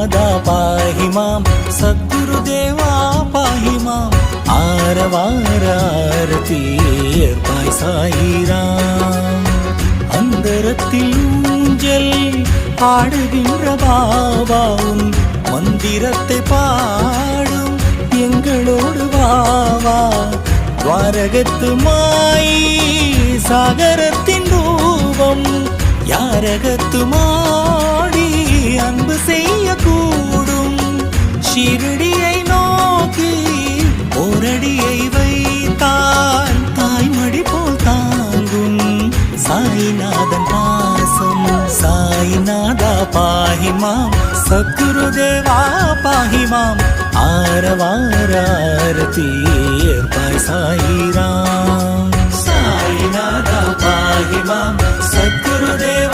साईनादा पाहि मां सद्गुरुदेवा पाहि मां आरवार आरती ஏற்பாய் சாயிராம் அந்தரத்தில் ஊஞ்சல் ஆடுகின்ற பாபாவும் மந்திரத்தை பாடும் எங்களோடு வாவா துவாரகத்து மாய் சாகரத்தின் ரூபம் யாரகத்து மாடி அன்பு செய்ய கூடும் ஷிரடியை நோக்கி ஓரடியை வைத்தால் தாய்மடி போல் தாங்கும் சாய்நாதன் பாசம் சாய்நாதா பாஹி மாம் சத்குருதேவா பாஹி மாம் ஆரவார ஆரதி ஏற்பாய் சாயிராம் சாய்நாதா பாஹி மாம் சத்குருதேவா